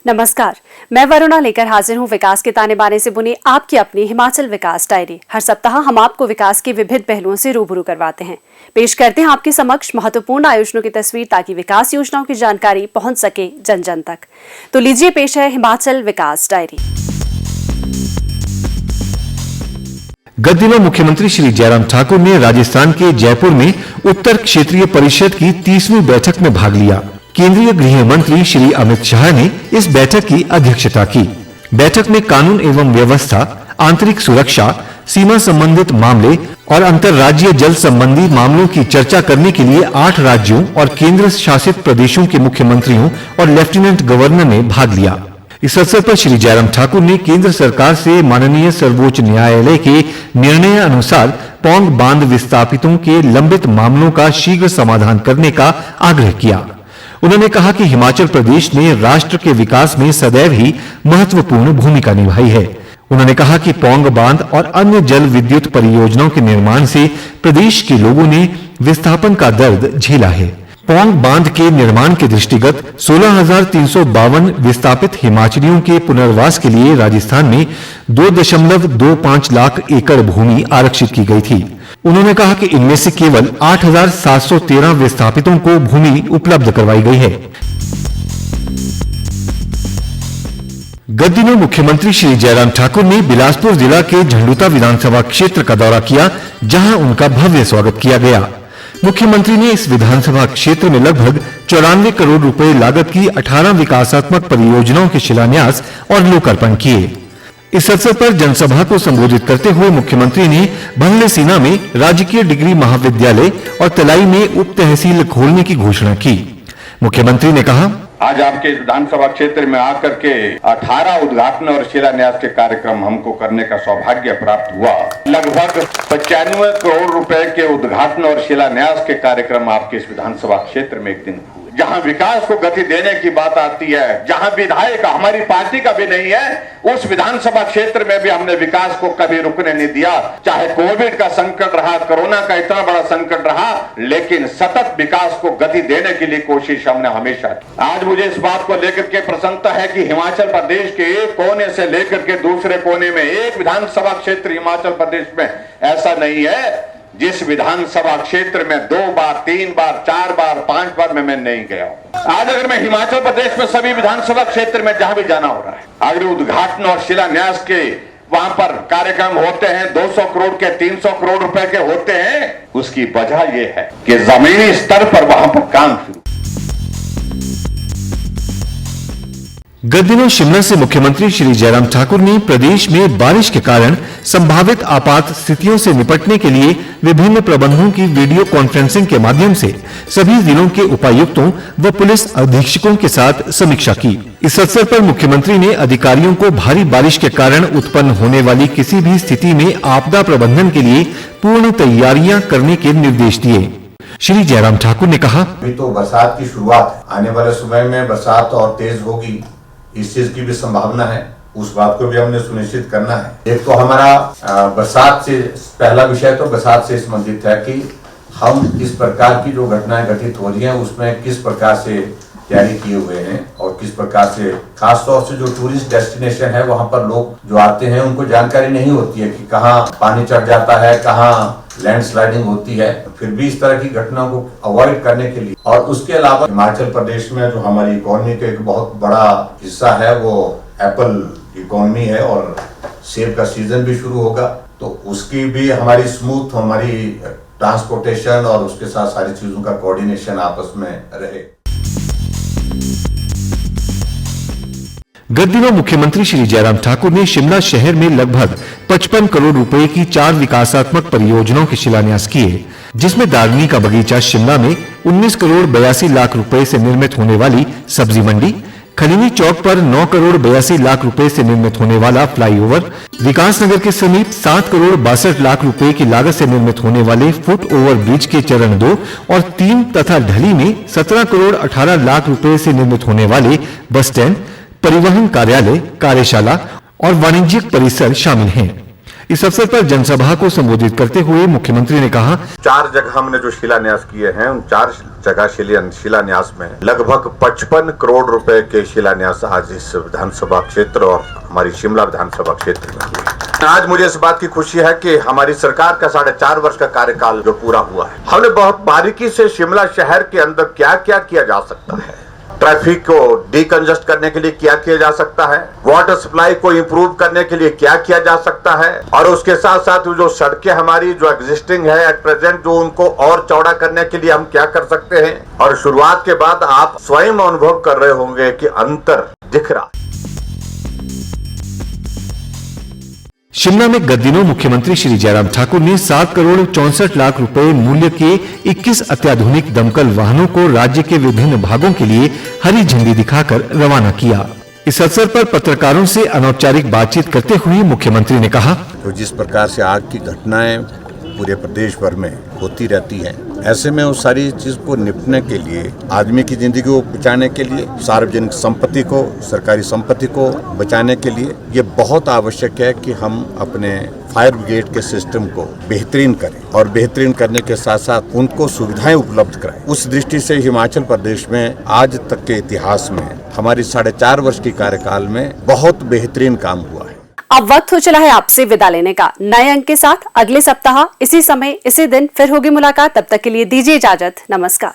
नमस्कार, मैं वरुणा लेकर हाजिर हूं विकास के ताने बाने से बुनी आपकी अपनी हिमाचल विकास डायरी। हर सप्ताह हम आपको विकास के विभिन्न पहलुओं से रूबरू करवाते हैं। पेश करते हैं आपके समक्ष महत्वपूर्ण आयोजनों की तस्वीर ताकि विकास योजनाओं की जानकारी पहुंच सके जन जन तक। तो लीजिए पेश है हिमाचल विकास डायरी। गत दिनों मुख्यमंत्री श्री जयराम ठाकुर ने राजस्थान के जयपुर में उत्तर क्षेत्रीय परिषद की 30वीं बैठक में भाग लिया। केंद्रीय गृह मंत्री श्री अमित शाह ने इस बैठक की अध्यक्षता की। बैठक में कानून एवं व्यवस्था, आंतरिक सुरक्षा, सीमा संबंधित मामले और अंतर्राज्यीय जल संबंधी मामलों की चर्चा करने के लिए 8 राज्यों और केंद्र शासित प्रदेशों के मुख्यमंत्रियों और लेफ्टिनेंट गवर्नर ने भाग लिया। इस अवसर पर श्री जयराम ठाकुर ने केंद्र सरकार से माननीय सर्वोच्च न्यायालय के निर्णय अनुसार पौंग बांध विस्थापितों के लंबित मामलों का शीघ्र समाधान करने का आग्रह किया। उन्होंने कहा कि हिमाचल प्रदेश ने राष्ट्र के विकास में सदैव ही महत्वपूर्ण भूमिका निभाई है। उन्होंने कहा कि पौंग बांध और अन्य जल विद्युत परियोजनाओं के निर्माण से प्रदेश के लोगों ने विस्थापन का दर्द झेला है। पौंग बांध के निर्माण के दृष्टिगत 16,352 विस्थापित हिमाचलियों के पुनर्वास के लिए राजस्थान में 2.25 लाख एकड़ भूमि आरक्षित की गई थी। उन्होंने कहा कि इनमें से केवल 8,713 विस्थापितों को भूमि उपलब्ध करवाई गई है। गत दिनों मुख्यमंत्री श्री जयराम ठाकुर ने बिलासपुर जिला के झंडूता विधानसभा क्षेत्र का दौरा किया, जहां उनका भव्य स्वागत किया गया। मुख्यमंत्री ने इस विधानसभा क्षेत्र में लगभग 94 करोड़ रुपए लागत की 18 विकासात्मक परियोजनाओं के शिलान्यास और लोकार्पण किए। इस अवसर पर जनसभा को संबोधित करते हुए मुख्यमंत्री ने भल्लेसीना में राजकीय डिग्री महाविद्यालय और तलाई में उप तहसील खोलने की घोषणा की। मुख्यमंत्री ने कहा, आज आपके विधानसभा क्षेत्र में आकर के 18 उद्घाटन और शिलान्यास के कार्यक्रम हमको करने का सौभाग्य प्राप्त हुआ। लगभग 95 करोड़ रुपए के उद्घाटन और शिलान्यास के कार्यक्रम आपके इस विधानसभा क्षेत्र में एक दिन हुए। जहां विकास को गति देने की बात आती है, जहां विधायक हमारी पार्टी का भी नहीं है, उस विधानसभा क्षेत्र में भी हमने विकास को कभी रुकने नहीं दिया। चाहे कोविड का संकट रहा, कोरोना का इतना बड़ा संकट रहा, लेकिन सतत विकास को गति देने के लिए कोशिश हमने हमेशा की। आज मुझे इस बात को लेकर के प्रसन्नता है कि हिमाचल प्रदेश के एक कोने से लेकर के दूसरे कोने में एक विधानसभा क्षेत्र हिमाचल प्रदेश में ऐसा नहीं है जिस विधानसभा क्षेत्र में 2 बार, 3 बार, 4 बार, 5 बार में मैं नहीं गया। आज अगर मैं हिमाचल प्रदेश में सभी विधानसभा क्षेत्र में जहां भी जाना हो रहा है, अगर उद्घाटन और शिलान्यास के वहां पर कार्यक्रम होते हैं, 200 करोड़ के, 300 करोड़ रुपए के होते हैं, उसकी वजह यह है कि जमीनी स्तर पर वहां पर काम शुरू। गत दिनों शिमला से मुख्यमंत्री श्री जयराम ठाकुर ने प्रदेश में बारिश के कारण संभावित आपात स्थितियों से निपटने के लिए विभिन्न प्रबंधों की वीडियो कॉन्फ्रेंसिंग के माध्यम से सभी जिलों के उपायुक्तों व पुलिस अधीक्षकों के साथ समीक्षा की। इस अवसर पर मुख्यमंत्री ने अधिकारियों को भारी बारिश के कारण उत्पन्न होने वाली किसी भी स्थिति में आपदा प्रबंधन के लिए पूर्ण तैयारियां करने के निर्देश दिए। श्री जयराम ठाकुर ने कहा, अभी तो बरसात की शुरुआत, आने वाले समय में बरसात और तेज होगी, इस चीज की भी संभावना है। उस बात को भी हमने सुनिश्चित करना है। एक तो हमारा बरसात से पहला विषय तो बरसात से संबंधित है कि हम इस प्रकार की जो घटनाएं घटित हो रही हैं उसमें किस प्रकार से तैयारी किए हुए हैं और किस प्रकार से, खास तौर से जो टूरिस्ट डेस्टिनेशन है वहां पर लोग जो आते हैं उनको जानकारी नहीं होती है कि कहाँ पानी चढ़ जाता है, कहाँ लैंडस्लाइडिंग होती है। फिर भी इस तरह की घटनाओं को अवॉइड करने के लिए, और उसके अलावा हिमाचल प्रदेश में जो हमारी इकोनॉमी का एक बहुत बड़ा हिस्सा है वो एप्पल इकोनॉमी है और सेब का सीजन भी शुरू होगा, तो उसकी भी हमारी स्मूथ हमारी ट्रांसपोर्टेशन और उसके साथ सारी चीजों का कोऑर्डिनेशन आपस में रहे। गत दिनों मुख्यमंत्री श्री जयराम ठाकुर ने शिमला शहर में लगभग 55 करोड़ रुपए की 4 विकासात्मक परियोजनाओं के शिलान्यास किए, जिसमें दार्मी का बगीचा शिमला में 19 करोड़ 82 लाख रुपए से निर्मित होने वाली सब्जी मंडी, खलीनी चौक पर 9 करोड़ 82 लाख रुपए से निर्मित होने वाला फ्लाईओवर, विकासनगर के समीप 7 करोड़ 62 लाख रुपए की लागत से निर्मित होने वाले फुट ओवर ब्रिज के चरण 2 और 3 तथा ढली में 17 करोड़ 18 लाख रुपए से निर्मित होने वाले बस स्टैंड, परिवहन कार्यालय, कार्यशाला और वाणिज्यिक परिसर शामिल हैं। इस अवसर पर जनसभा को संबोधित करते हुए मुख्यमंत्री ने कहा, 4 जगह हमने जो शिलान्यास किए हैं, उन 4 जगह शिलान्यास में लगभग 55 करोड़ रुपए के शिलान्यास आज इस विधानसभा क्षेत्र और हमारी शिमला विधानसभा क्षेत्र में हुए। आज मुझे इस बात की खुशी है कि हमारी सरकार का 4.5 वर्ष का कार्यकाल जो पूरा हुआ है, हमने बहुत बारीकी से शिमला शहर के अंदर क्या क्या किया जा सकता है, ट्रैफिक को डीकंजस्ट करने के लिए क्या किया जा सकता है, वाटर सप्लाई को इंप्रूव करने के लिए क्या किया जा सकता है, और उसके साथ साथ जो सड़कें हमारी जो एग्जिस्टिंग है एट प्रेजेंट, जो उनको और चौड़ा करने के लिए हम क्या कर सकते हैं। और शुरुआत के बाद आप स्वयं अनुभव कर रहे होंगे कि अंतर दिख रहा है। शिमला में गत दिनों मुख्यमंत्री श्री जयराम ठाकुर ने 7 करोड़ 64 लाख रुपए मूल्य के 21 अत्याधुनिक दमकल वाहनों को राज्य के विभिन्न भागों के लिए हरी झंडी दिखाकर रवाना किया। इस अवसर पर पत्रकारों से अनौपचारिक बातचीत करते हुए मुख्यमंत्री ने कहा, तो जिस प्रकार से आग की घटनाएं पूरे प्रदेश भर में होती रहती है, ऐसे में उस सारी चीज को निपटने के लिए, आदमी की जिंदगी को बचाने के लिए, सार्वजनिक संपत्ति को, सरकारी संपत्ति को बचाने के लिए ये बहुत आवश्यक है कि हम अपने फायर ब्रिगेड के सिस्टम को बेहतरीन करें और बेहतरीन करने के साथ साथ उनको सुविधाएं उपलब्ध कराएं। उस दृष्टि से हिमाचल प्रदेश में आज तक के इतिहास में हमारी 4.5 वर्ष की कार्यकाल में बहुत बेहतरीन काम हुआ है। अब वक्त हो चला है आपसे विदा लेने का। नए अंक के साथ अगले सप्ताह इसी समय इसी दिन फिर होगी मुलाकात। तब तक के लिए दीजिए इजाजत। नमस्कार।